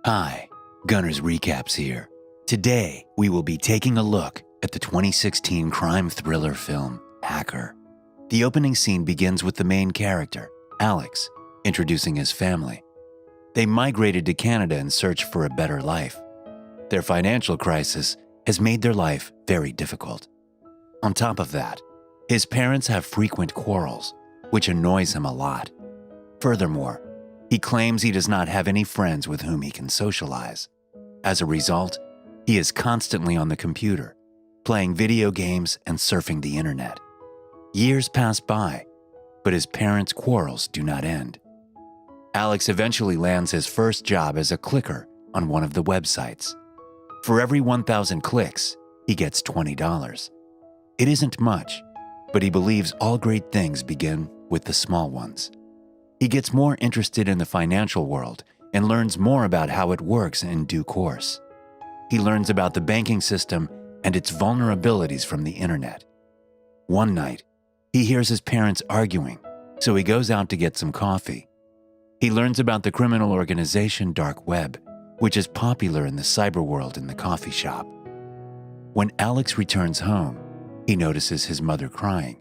Hi, Gunner's Recaps here. Today, we will be taking a look at the 2016 crime thriller film, Hacker. The opening scene begins with the main character, Alex, introducing his family. They migrated to Canada in search for a better life. Their financial crisis has made their life very difficult. On top of that, his parents have frequent quarrels, which annoys him a lot. Furthermore, he claims he does not have any friends with whom he can socialize. As a result, he is constantly on the computer, playing video games and surfing the internet. Years pass by, but his parents' quarrels do not end. Alex eventually lands his first job as a clicker on one of the websites. For every 1,000 clicks, he gets $20. It isn't much, but he believes all great things begin with the small ones. He gets more interested in the financial world and learns more about how it works in due course. He learns about the banking system and its vulnerabilities from the internet. One night, he hears his parents arguing, so he goes out to get some coffee. He learns about the criminal organization Dark Web, which is popular in the cyber world in the coffee shop. When Alex returns home, he notices his mother crying.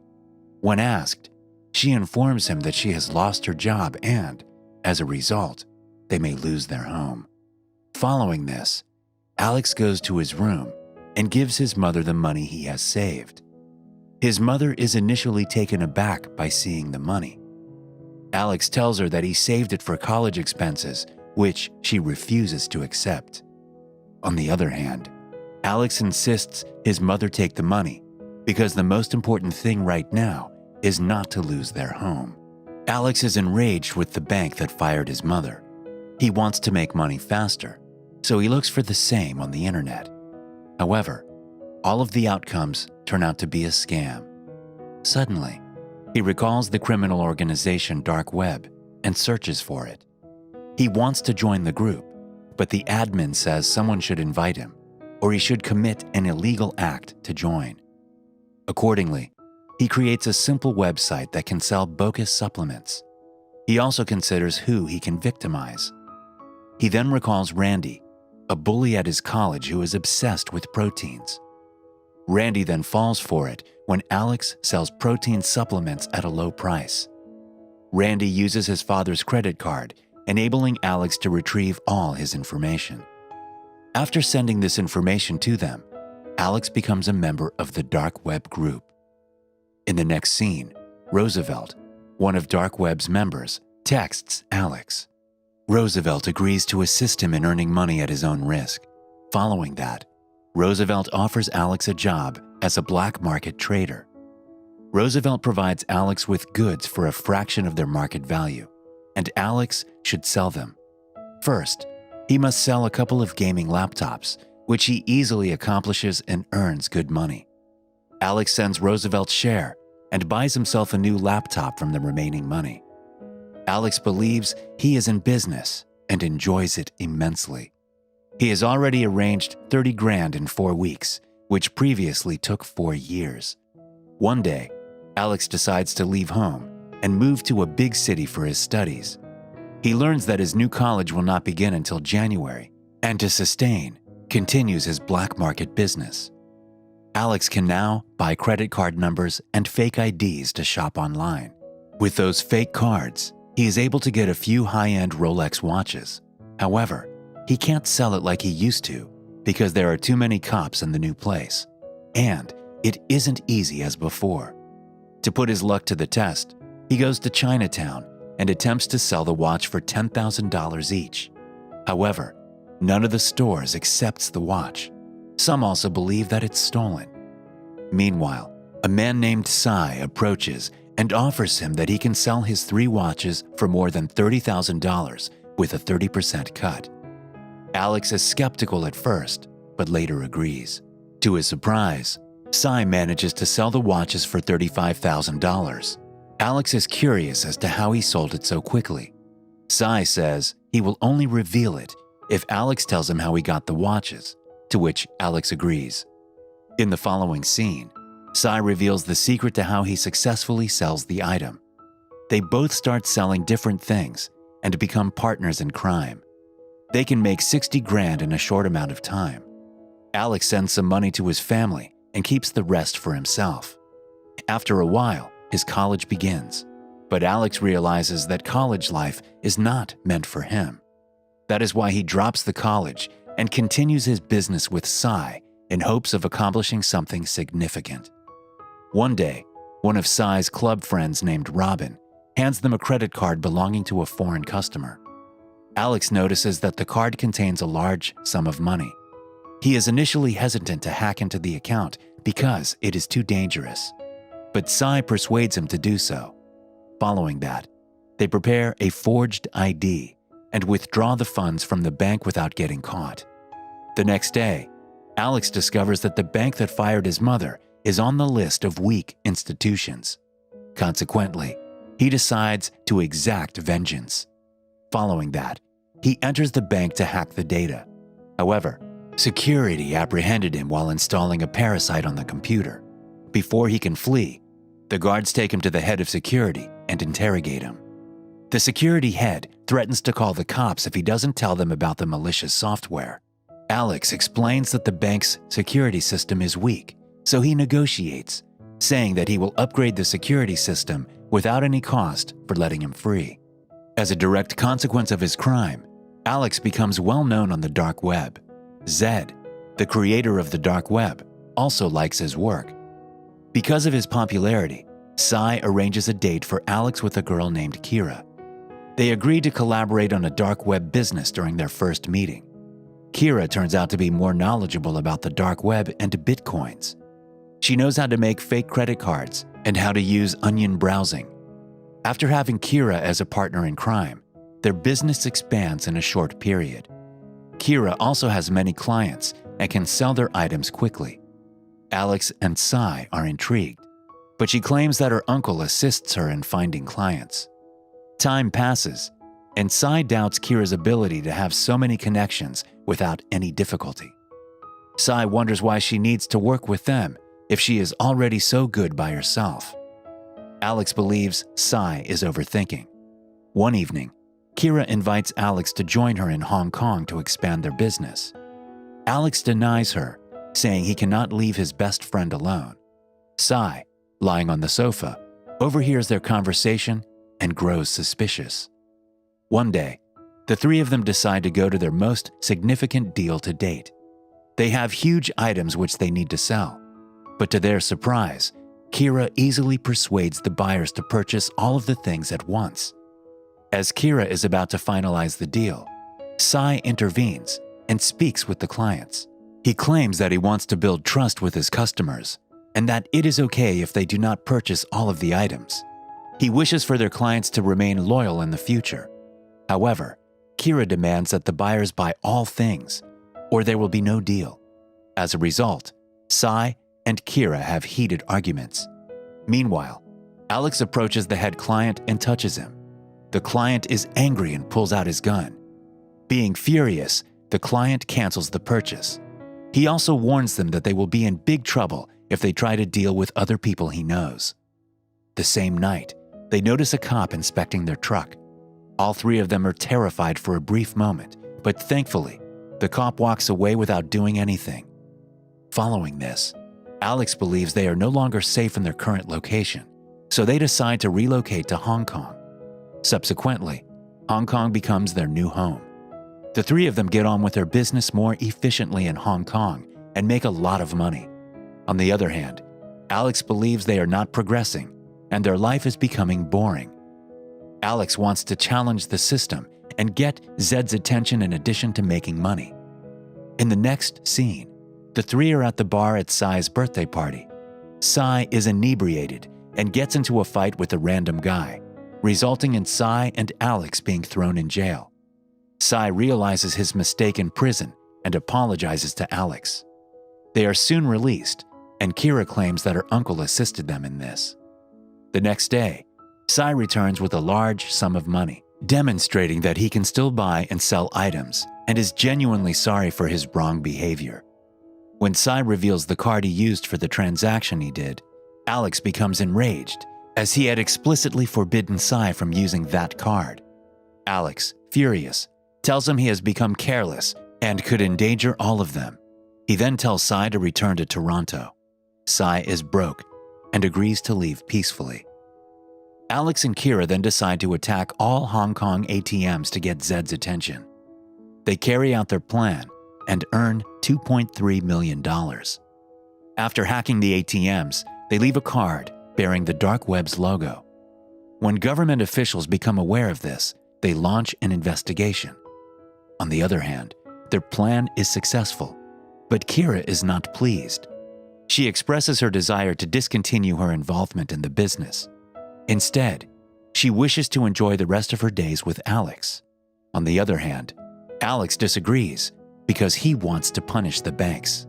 When asked, she informs him that she has lost her job and, as a result, they may lose their home. Following this, Alex goes to his room and gives his mother the money he has saved. His mother is initially taken aback by seeing the money. Alex tells her that he saved it for college expenses, which she refuses to accept. On the other hand, Alex insists his mother take the money because the most important thing right now is not to lose their home. Alex is enraged with the bank that fired his mother. He wants to make money faster, so he looks for the same on the internet. However, all of the outcomes turn out to be a scam. Suddenly, he recalls the criminal organization Dark Web and searches for it. He wants to join the group, but the admin says someone should invite him, or he should commit an illegal act to join. Accordingly, he creates a simple website that can sell bogus supplements. He also considers who he can victimize. He then recalls Randy, a bully at his college who is obsessed with proteins. Randy then falls for it when Alex sells protein supplements at a low price. Randy uses his father's credit card, enabling Alex to retrieve all his information. After sending this information to them, Alex becomes a member of the Dark Web group. In the next scene, Roosevelt, one of Dark Web's members, texts Alex. Roosevelt agrees to assist him in earning money at his own risk. Following that, Roosevelt offers Alex a job as a black market trader. Roosevelt provides Alex with goods for a fraction of their market value, and Alex should sell them. First, he must sell a couple of gaming laptops, which he easily accomplishes and earns good money. Alex sends Roosevelt's share and buys himself a new laptop from the remaining money. Alex believes he is in business and enjoys it immensely. He has already arranged 30 grand in 4 weeks, which previously took 4 years. One day, Alex decides to leave home and move to a big city for his studies. He learns that his new college will not begin until January, and to sustain, continues his black market business. Alex can now buy credit card numbers and fake IDs to shop online. With those fake cards, he is able to get a few high-end Rolex watches. However, he can't sell it like he used to because there are too many cops in the new place, and it isn't easy as before. To put his luck to the test, he goes to Chinatown and attempts to sell the watch for $10,000 each. However, none of the stores accepts the watch. Some also believe that it's stolen. Meanwhile, a man named Sai approaches and offers him that he can sell his 3 watches for more than $30,000 with a 30% cut. Alex is skeptical at first, but later agrees. To his surprise, Sai manages to sell the watches for $35,000. Alex is curious as to how he sold it so quickly. Sai says he will only reveal it if Alex tells him how he got the watches, to which Alex agrees. In the following scene, Sai reveals the secret to how he successfully sells the item. They both start selling different things and become partners in crime. They can make 60 grand in a short amount of time. Alex sends some money to his family and keeps the rest for himself. After a while, his college begins, but Alex realizes that college life is not meant for him. That is why he drops the college and continues his business with Cy in hopes of accomplishing something significant. One day, one of Cy's club friends named Robin hands them a credit card belonging to a foreign customer. Alex notices that the card contains a large sum of money. He is initially hesitant to hack into the account because it is too dangerous, but Cy persuades him to do so. Following that, they prepare a forged ID and withdraw the funds from the bank without getting caught. The next day, Alex discovers that the bank that fired his mother is on the list of weak institutions. Consequently, he decides to exact vengeance. Following that, he enters the bank to hack the data. However, security apprehended him while installing a parasite on the computer. Before he can flee, the guards take him to the head of security and interrogate him. The security head threatens to call the cops if he doesn't tell them about the malicious software. Alex explains that the bank's security system is weak, so he negotiates, saying that he will upgrade the security system without any cost for letting him free. As a direct consequence of his crime, Alex becomes well known on the dark web. Zed, the creator of the dark web, also likes his work. Because of his popularity, Cy arranges a date for Alex with a girl named Kira. They agree to collaborate on a dark web business during their first meeting. Kira turns out to be more knowledgeable about the dark web and bitcoins. She knows how to make fake credit cards and how to use onion browsing. After having Kira as a partner in crime, their business expands in a short period. Kira also has many clients and can sell their items quickly. Alex and Cy are intrigued, but she claims that her uncle assists her in finding clients. Time passes, and Cy doubts Kira's ability to have so many connections without any difficulty. Cy wonders why she needs to work with them if she is already so good by herself. Alex believes Cy is overthinking. One evening, Kira invites Alex to join her in Hong Kong to expand their business. Alex denies her, saying he cannot leave his best friend alone. Cy, lying on the sofa, overhears their conversation and grows suspicious. One day, the three of them decide to go to their most significant deal to date. They have huge items which they need to sell, but to their surprise, Kira easily persuades the buyers to purchase all of the things at once. As Kira is about to finalize the deal, Cy intervenes and speaks with the clients. He claims that he wants to build trust with his customers and that it is okay if they do not purchase all of the items. He wishes for their clients to remain loyal in the future. However, Kira demands that the buyers buy all things, or there will be no deal. As a result, Cy and Kira have heated arguments. Meanwhile, Alex approaches the head client and touches him. The client is angry and pulls out his gun. Being furious, the client cancels the purchase. He also warns them that they will be in big trouble if they try to deal with other people he knows. The same night, they notice a cop inspecting their truck. All three of them are terrified for a brief moment, but thankfully, the cop walks away without doing anything. Following this, Alex believes they are no longer safe in their current location, so they decide to relocate to Hong Kong. Subsequently, Hong Kong becomes their new home. The three of them get on with their business more efficiently in Hong Kong and make a lot of money. On the other hand, Alex believes they are not progressing and their life is becoming boring. Alex wants to challenge the system and get Zed's attention in addition to making money. In the next scene, the three are at the bar at Cy's birthday party. Cy is inebriated and gets into a fight with a random guy, resulting in Cy and Alex being thrown in jail. Cy realizes his mistake in prison and apologizes to Alex. They are soon released, and Kira claims that her uncle assisted them in this. The next day, Cy returns with a large sum of money, demonstrating that he can still buy and sell items and is genuinely sorry for his wrong behavior. When Cy reveals the card he used for the transaction he did, Alex becomes enraged, as he had explicitly forbidden Cy from using that card. Alex, furious, tells him he has become careless and could endanger all of them. He then tells Sai to return to Toronto. Sai is broke and agrees to leave peacefully. Alex and Kira then decide to attack all Hong Kong ATMs to get Zed's attention. They carry out their plan and earn $2.3 million. After hacking the ATMs, they leave a card bearing the dark web's logo. When government officials become aware of this, they launch an investigation. On the other hand, their plan is successful, but Kira is not pleased. She expresses her desire to discontinue her involvement in the business. Instead, she wishes to enjoy the rest of her days with Alex. On the other hand, Alex disagrees because he wants to punish the banks.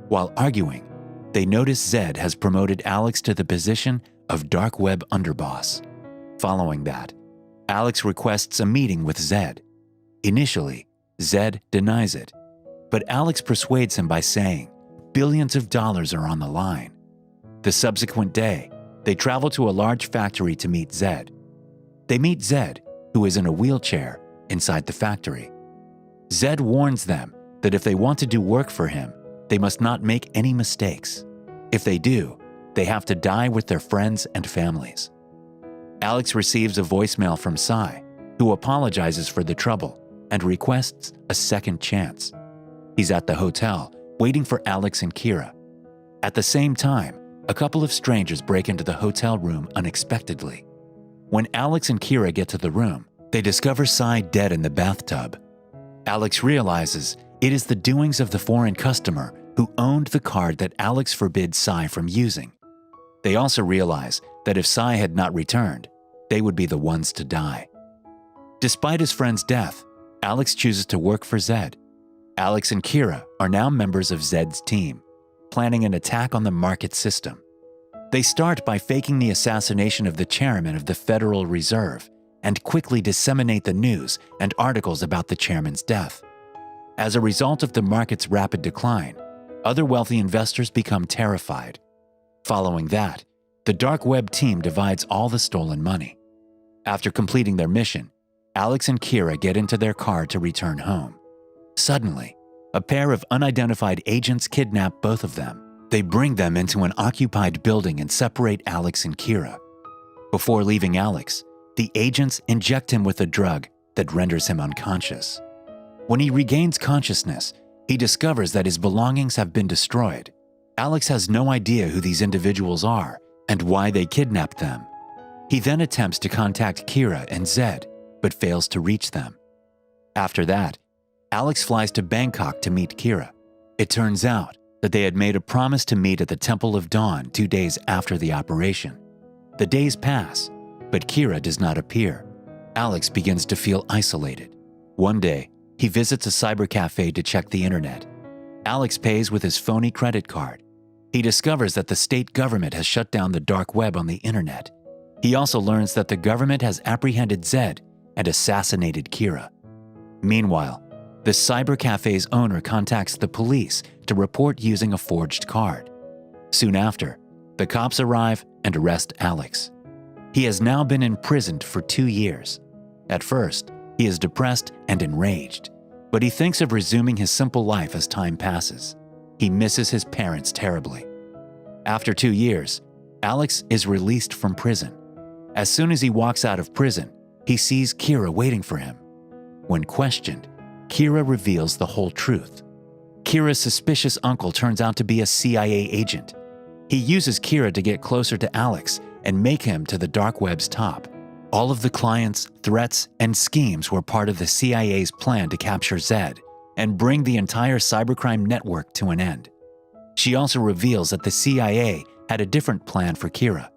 While arguing, they notice Zed has promoted Alex to the position of dark web underboss. Following that, Alex requests a meeting with Zed. Initially, Zed denies it, but Alex persuades him by saying billions of dollars are on the line. The subsequent day, they travel to a large factory to meet Zed. They meet Zed, who is in a wheelchair, inside the factory. Zed warns them that if they want to do work for him, they must not make any mistakes. If they do, they have to die with their friends and families. Alex receives a voicemail from Sai, who apologizes for the trouble and requests a second chance. He's at the hotel, waiting for Alex and Kira. At the same time, a couple of strangers break into the hotel room unexpectedly. When Alex and Kira get to the room, they discover Sai dead in the bathtub. Alex realizes it is the doings of the foreign customer who owned the card that Alex forbids Sai from using. They also realize that if Sai had not returned, they would be the ones to die. Despite his friend's death, Alex chooses to work for Zed. Alex and Kira are now members of Zed's team, planning an attack on the market system. They start by faking the assassination of the chairman of the Federal Reserve and quickly disseminate the news and articles about the chairman's death. As a result of the market's rapid decline, other wealthy investors become terrified. Following that, the dark web team divides all the stolen money. After completing their mission, Alex and Kira get into their car to return home. Suddenly, a pair of unidentified agents kidnap both of them. They bring them into an occupied building and separate Alex and Kira. Before leaving Alex, the agents inject him with a drug that renders him unconscious. When he regains consciousness, he discovers that his belongings have been destroyed. Alex has no idea who these individuals are and why they kidnapped them. He then attempts to contact Kira and Zed, but fails to reach them. After that, Alex flies to Bangkok to meet Kira. It turns out that they had made a promise to meet at the Temple of Dawn 2 days after the operation. The days pass, but Kira does not appear. Alex begins to feel isolated. One day, he visits a cyber cafe to check the internet. Alex pays with his phony credit card. He discovers that the state government has shut down the dark web on the internet. He also learns that the government has apprehended Zed and assassinated Kira. Meanwhile, the cyber cafe's owner contacts the police to report using a forged card. Soon after, the cops arrive and arrest Alex. He has now been imprisoned for 2 years. At first, he is depressed and enraged, but he thinks of resuming his simple life as time passes. He misses his parents terribly. After 2 years, Alex is released from prison. As soon as he walks out of prison, he sees Kira waiting for him. When questioned, Kira reveals the whole truth. Kira's suspicious uncle turns out to be a CIA agent. He uses Kira to get closer to Alex and make him to the dark web's top. All of the clients, threats, and schemes were part of the CIA's plan to capture Zed and bring the entire cybercrime network to an end. She also reveals that the CIA had a different plan for Kira,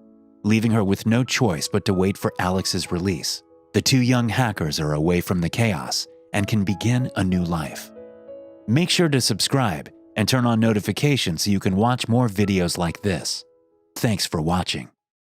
leaving her with no choice but to wait for Alex's release. The 2 young hackers are away from the chaos and can begin a new life. Make sure to subscribe and turn on notifications so you can watch more videos like this. Thanks for watching.